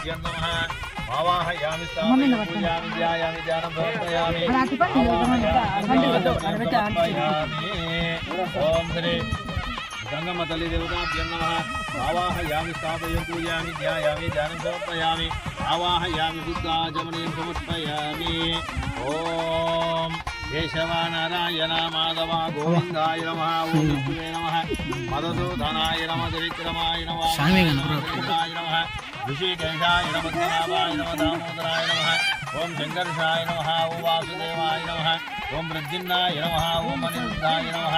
देवताभ्यो नमः आवाहयामि पूजयामि ध्यायामि ध्यानं समर्पयामि ओम श्री गंगमतली देवताभ्यो नमः आवाहयामि स्थापयामि पूजयामि ध्यायामि ध्यानं समर्पयामि आवाहयामि बुद्धाचमनीं समर्पयामि ओम केशव नारायण माधव गोविंदाय नमः ओम विष्णुवे नमः मधुसूदनाय नमः त्रिविक्रमाय नमः गोविंदाय नमः ऋषिकेशाय नमः पद्मनाभाय नमः दामोदराय नमः ओम शंकर्षाय नमः ओम वासुदेवाय नमः ओम प्रद्युम्नाय नमः ओम अनिरुद्धाय नमः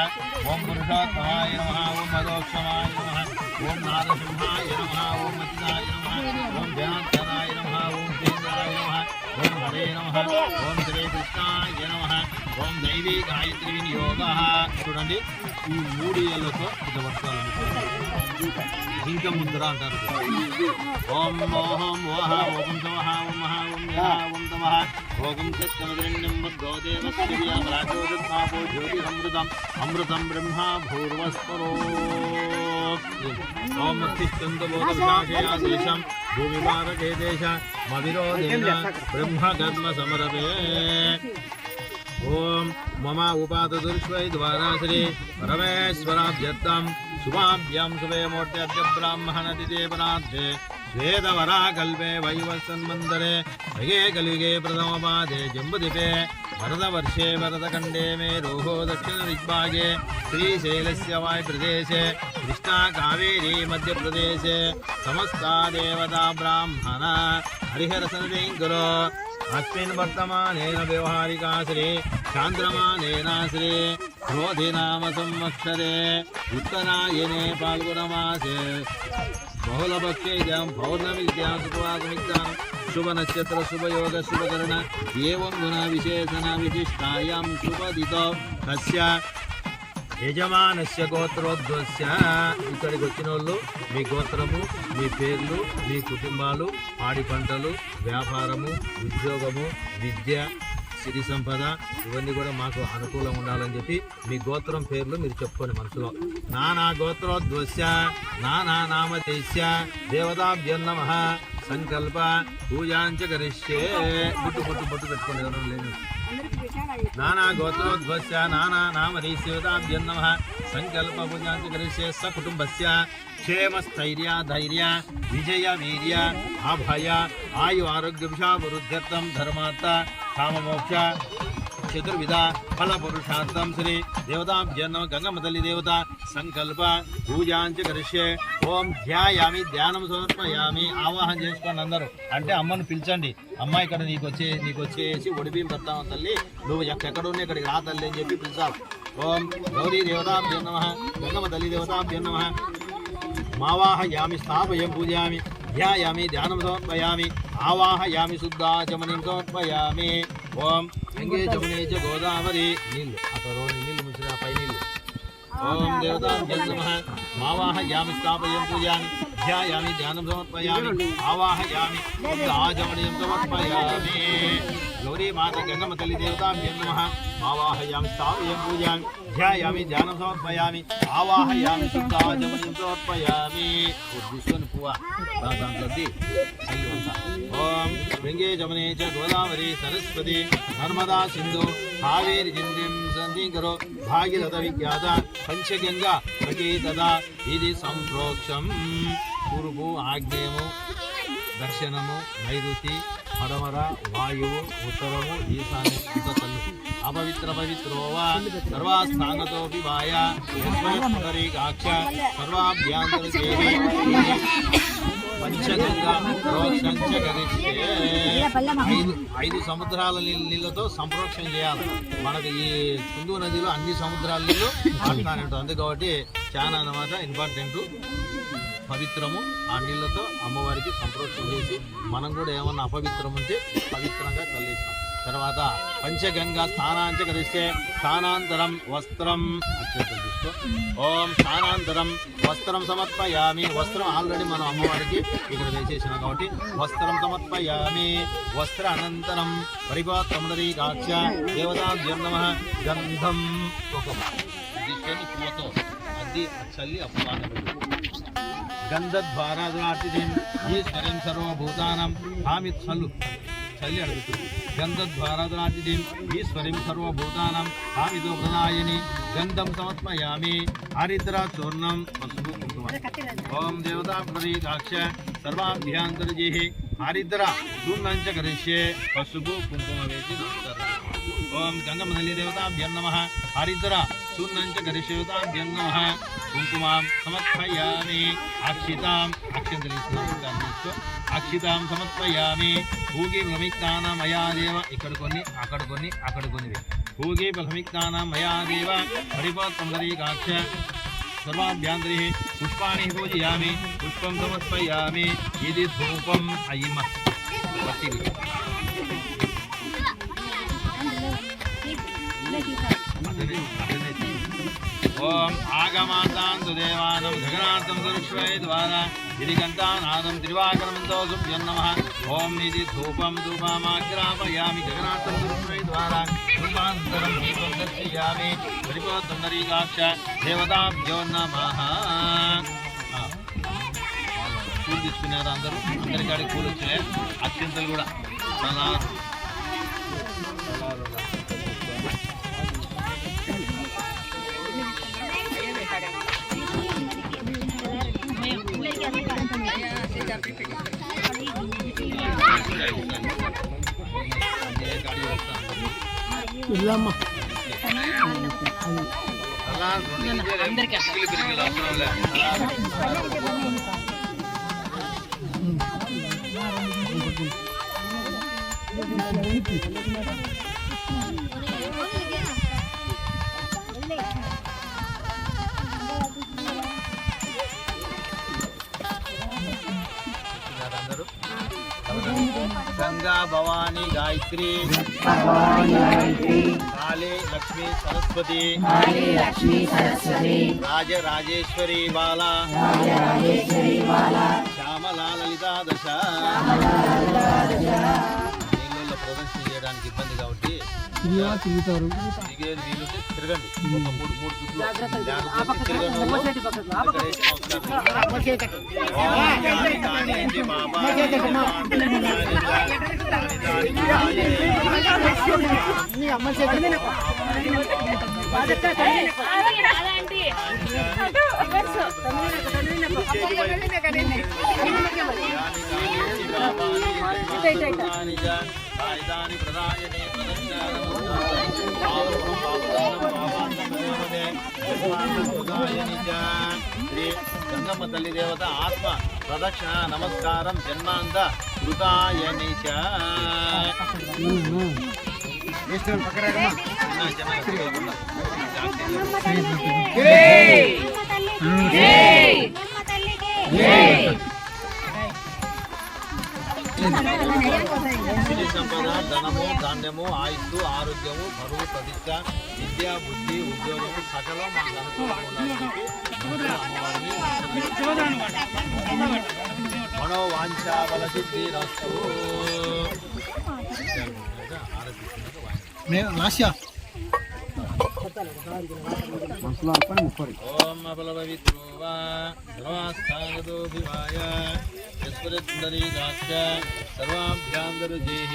ओम पुरुषोत्तमाय नमः ओम मदोक्षमाय नमः ओम नारसिंहाय नमः ओम मतिदाय नमः ओम जनार्दनाय नमः ओम केन्द्राय नमः ओम हरे नमः ओम श्री कृष्णाय नमः ओम दैवी गायत्री विनियोगः చూడండి ఈ మూడు ఏళ్లతో ఇది వర్షాలు ఇంకా ముందర అంటారు ఓం మోహం మోహ ఓం తమః ఓం మహా ఓం యా ఓం తమః ఓం సత్యమదరణ్యం బుద్ధో దేవస్య రాజోదత్మాపో జ్యోతిరమృతం అమృతం బ్రహ్మ భూర్వస్పరో ఓం తిష్టంతబోధవిశాఖయాదేశం భూమివారకే దేశ మవిరోధేన బ్రహ్మకర్మ సమరవే ओम मम उपादुर्श्वै द्वारा श्री परमेश्वराभ्यर्थम शुभाभ्यां शुभे मूर्त्यद्य ब्राह्मणदिदेवराध्ये श्वेतवरा कल्पे वैवस्वन्मन्दरे भगे कलिगे प्रथमपादे जम्बुद्वीपे भरतवर्षे भरतखण्डे मेरोः दक्षिणदिग्भागे श्रीशैलस्य वायुप्रदेशे कृष्णा कावेरी मध्यप्रदेशे समस्ता देवता ब्राह्मण हरिहरसनदेङ्कुरो अस्मिन् वर्तमानेन व्यवहारिका श्री चान्द्रमानेन श्री क्रोधिनाम संवत्सरे उत्तरायणे फाल्गुनमासे बहुलपक्षेजं पौर्णमिद्यां सुपवासमिद्यां शुभनक्षत्र शुभयोग शुभकर्ण एवं गुणविशेषण विशिष्टायां शुभदितो तस्य యజమానస్య గోత్రోద్వస్య ఇక్కడికి వచ్చిన వాళ్ళు మీ గోత్రము మీ పేర్లు మీ కుటుంబాలు పాడి పంటలు వ్యాపారము ఉద్యోగము విద్య సిరి సంపద ఇవన్నీ కూడా మాకు అనుకూలంగా ఉండాలని చెప్పి మీ గోత్రం పేర్లు మీరు చెప్పుకోండి మనసులో నానా గోత్రోద్వస్య నానా నామదేశ్య దేవతాభ్యో నమః సంకల్ప పూజాంచ కరిష్యే బొట్టు పెట్టుకోండి ఎవరు లేదు नाना गोत्रोद्भवस्य नाना नामधेयदेवताभ्यो नमः संकल्प पूजांच करिष्ये सकुटुम्बस्य क्षेम स्थैर्य धैर्य विजय वीर्य अभय आयु आरोग्य विषावृद्ध्यर्थं धर्मार्थ काममोक्ष चतुर्विध फल पुरुषार्थम श्री देवताभ्यो नमः गंगमतल्ली देवता संकल्प పూజాంచ కరిష్యే ఓం ధ్యాయామి ధ్యానం సమర్పయామి ఆవాహన చేసుకోండి అందరూ అంటే అమ్మను పిలిచండి అమ్మ ఇక్కడ నీకు వచ్చేసి ఒడిబియ్యం పెడతాము తల్లి నువ్వు ఎక్కడున్నా ఇక్కడికి రా తల్లి అని చెప్పి పిలిచావు ఓం గౌరీ దేవతాభ్యో నమః గంగమతల్లి దేవతాభ్యో నమః మావాహయామి స్థాపయం పూజయామి ధ్యాయామి ధ్యానం సమర్పయామి ఆవాహయామి శుద్ధాచమనీం సమర్పయామి ఓం గంగే జమునే చ గోదావరి నీళ్ళు అక్కడ నీళ్ళు ముంచిన పై నీళ్ళు ओम देवताभ्यो नमः मावाहयामि स्थापयामि पूजयामि ध्यायामि ध्यानं समर्पयामि आवाहयामि बुद्धाचमनीं समर्पयामि गौरी माता गंगमतल्ली देवताभ्यो नमः मावाहयामि स्थापयामि पूजयामि ध्यायामि ध्यानं समर्पयामि आवाहयामि बुद्धाचमनीं समर्पयामि उद्दिष्टं पुवा दादांति ओम गंगे जमुने च गोदावरी सरस्वती नर्मदा सिंधु कावेरी जिंदिं संधि करो भागीरथ विख्यात पंचगंगा सखी तदा ఇది సంప్రోక్షం పూర్వు ఆగ్నేయము దక్షిణము నైరుతి పడమర వాయువు ఉత్తరము ఈశాన్య తల్లు అపవిత్ర పవిత్రోవా సర్వాస్థానతోపి వాయ యస్మరీకాక్ష సర్వాభ్యాంతర దేవి పంచగంగా ప్రోక్షంచ గరిష్యే ఐదు సముద్రాల నీళ్ళతో సంప్రోక్షణ చేయాలి మనకు ఈ సింధు నదిలో అన్ని సముద్రాల నీళ్ళు పడతానే ఉంటుంది అందు కాబట్టి చాలా అన్నమాట ఇంపార్టెంట్ పవిత్రము ఆ నీళ్ళతో అమ్మవారికి సంప్రోక్షణ చేసి మనం కూడా ఏమన్నా అపవిత్రం ఉంటే పవిత్రంగా కల్లేసాం తర్వాత పంచగంగా స్నానాంచ కరిస్తే స్నానాంతరం వస్త్రం ఓం స్నానాంతరం వస్త్రం సమర్పయామి వస్త్రం ఆల్రెడీ మనం అమ్మవారికి ఇక్కడ వేసేసినాం కాబట్టి వస్త్రం సమర్పయామి వస్త్ర అనంతరం పరిపాత్రముదరీకాక్ష దేవతాభ్యో నమః గంధం ఒక తీసుకొని పూతో అది చల్లి అప్పవాన్ని గంధద్వారాదురాతిథిం ఈశ్వరం సర్వభూతానం హామిత్ సల్లు చల్లి అడుగుతుంది. గంధద్వారాదురాతిథిం ఈశ్వరం సర్వభూతానం హామిదో ప్రదాయని గంధం సమర్పయామి. హరిద్ర చూర్ణం పసుపు కుంకుమ. ఓం దేవతా ప్రదీకాక్ష సర్వాభ్యాంతర్జేః హరిద్ర చూర్ణం చ కరిష్యే. పసుపు కుంకుమ వేసి నమస్కారం. ఓం గంగమదలి దేవతాభ్యం నమః. హరిద్ర చూర్ణం చ కరిష్యేతాభ్యం నమః. కుంకుమాం సమర్పయామి. అక్షితాం అక్షితాం సమర్పయామి. భూగి ప్రమిక్తానాం మయా దేవ. ఇక్కడ కొన్ని అక్కడ కొన్ని అక్కడ కొన్ని. భూగి ప్రమిక్తానాం మయా దేవ హరిపోత్తమదరీకాక్ష సర్వాభ్యాంతరి పుష్పాణి పూజయామి. పుష్పం సమర్పయామి. ఇది ధూపం అయ్యమ్మ పట్టిలు. ఓం ఆగమాంతాంతు దేవానం జగన్నాథం సరస్వై ద్వారా ఇది గంటానాదం త్రివాకరమంతో శుభ్యం నమః. ఓం ఇది ధూపం ధూపమాగ్రాపయామి జగన్నాథం సరస్వై ద్వారా ధూపాంతరం దీపం దర్శయామి. పరిపోత్తమదరీకాక్ష దేవతాభ్యో నమః. పూలు తీసుకున్నారు అందరూ. అందరి కాడికి పూలు వచ్చాయి. అత్యంతలు కూడా చాలా गंगा भवानी गायत्री काली लक्ष्मी सरस्वती राजराजेश्वरी बाला श्यामला ललिता दश నీళ్ళల్లో ప్రదర్శన చేయడానికి ఇబ్బంది కాబట్టి తిరగండి. మూడు చుట్లు శ్రీ గంగమ్మ తల్లి దేవత ఆత్మ ప్రదక్షిణ నమస్కారం జన్మాంత కృతాయని చ. సిరి సంపద ధనము ధాన్యము ఆయుస్సు ఆరోగ్యము బరువు ప్రతిష్ట విద్య బుద్ధి ఉద్యోగము సకలం మనకు అమ్మవారిని మనోవాంఛాబల సిద్ధిరస్తు. ఓం అబలవిత్రో వా సర్వాస్థాగతోభిమాయ యస్వరత్నరీకాక్ష సర్వాభ్యాంతర్జేః.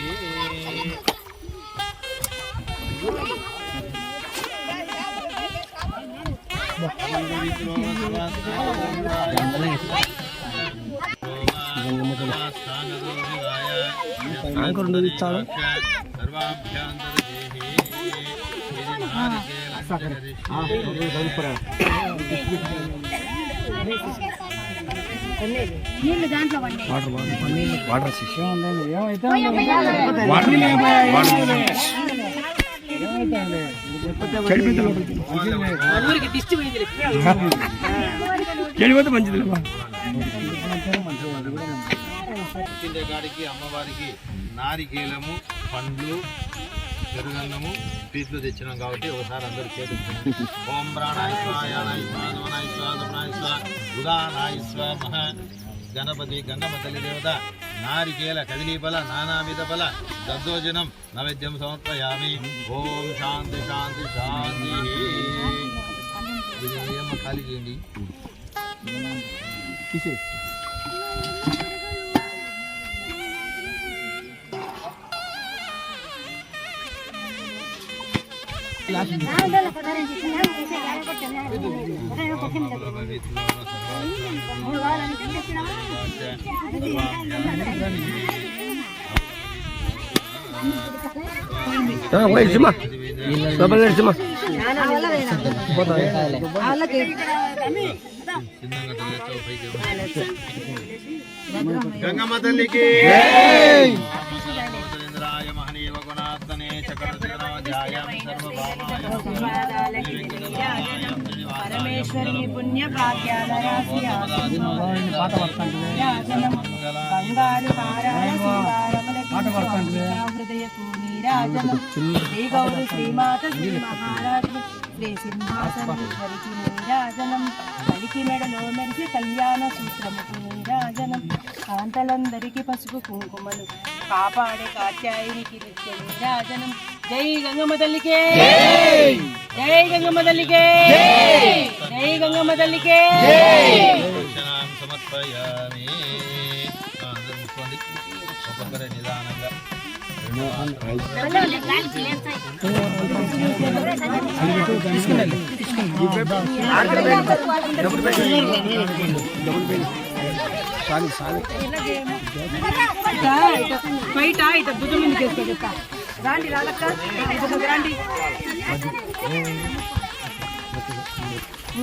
నీళ్ళు దాంట్లో వాటర్ చెడిపోతే మంచిది. గాడికి అమ్మవారికి నారికేలము పండ్లు పెరుగన్నము పీట్లు తెచ్చినాం కాబట్టి ఒకసారి అందరూ చేతులు ఓం ప్రాణాయ స్వాయ నమనాయ స్వాహ దమనాయ స్వాహ ఉదానాయ స్వాహ మహా. గణపతి గంగమ్మ తల్లి దేవత నారికేల కదిలీబల నానావిధ బల దద్దోజనం నైవేద్యం సమర్పయామి. ఓం శాంతి శాంతి శాంతి. ఇది ఖాళీ చేయండి. ఇచ్చిమా ఇచ్చిమా గంగమ్మ తల్లికి ఇంద్రాయ మహనీయ గుణాత్మనే పరమేశ్వరి పుణ్య భాగ్యాలరాశి బంగారు హృదయ నీరాజనం శ్రీ గౌరు శ్రీమాత శ్రీ మహారాజు శ్రీ సింహాసనేశ్వరికి నీరాజనం కలికి మెడలో మెరిసి కళ్యాణ సూత్రముకు నీరాజనం కాంతలందరికీ పసుపు కుంకుమలు కాపాడే కాత్యాయనికి నిత్య నీరాజనం జై గంగమ్మ తల్లికే జై గంగమ్మ తల్లికే జై గంగమ్మ తల్లికే సమర్పయామి. అందరూ ముక్కోండి ఒక్కొక్కరే నిదానంగా. బయట ఇట భుజం మీద చేసుకో రాండి రాలక్క రాండి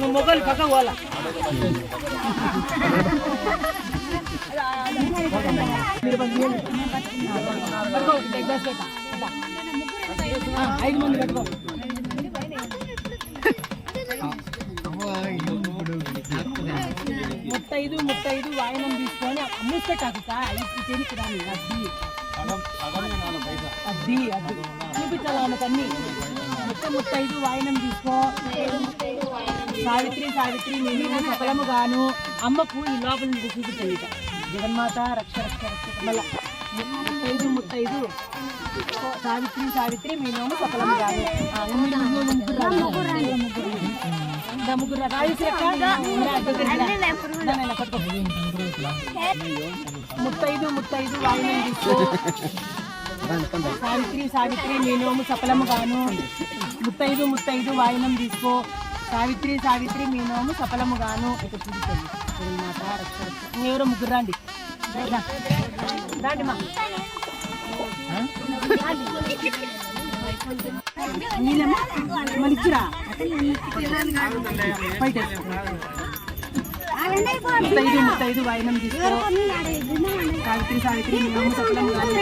మొబైల్ పక్క పోవాల ఐదు మంది పెట్టుకో ముత్తైదు వాయినం తీసుకొని అమ్ముస్తాకు చెనికి రాని అద్ది చూపించాలి ఆమెకన్నీ ముత్తైదు వాయినం తీసుకో సావిత్రి నేను సకలము గాను అమ్మకు ఈ లోపల నుంచి చూపించాలి జగన్మాత రక్ష రక్ష రక్ష మళ్ళా ముత్తైదు సావిత్రి మీ నోము సకలము గాను ముగ్గురు ముత్తైదు వాయినం తీసుకో సావిత్రి మీ నోము సఫలము గాను ముత్తైదు వాయినం తీసుకో సావిత్రి మీ నోము సఫలము గాను ఇక్కడ చూపించండి మాట రక్ష ఎవరో ముగ్గురు రండి రండి మా నీళ్ళమ్మా మనిచ్చిరా ముత్తైదు వాయినం తీసుకో సావిత్రి మీ నోము సఫలము గాను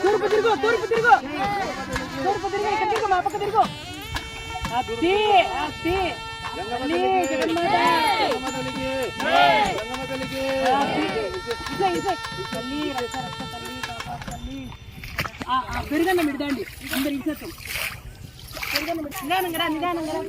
తూర్పు తిరుగు ఇక్కడ తిరుగు మా పక్క తిరుగు పెరుగన్న మిడదండి అందరు ఇచ్చేస్తాం పెరుగన్న నిదానంగా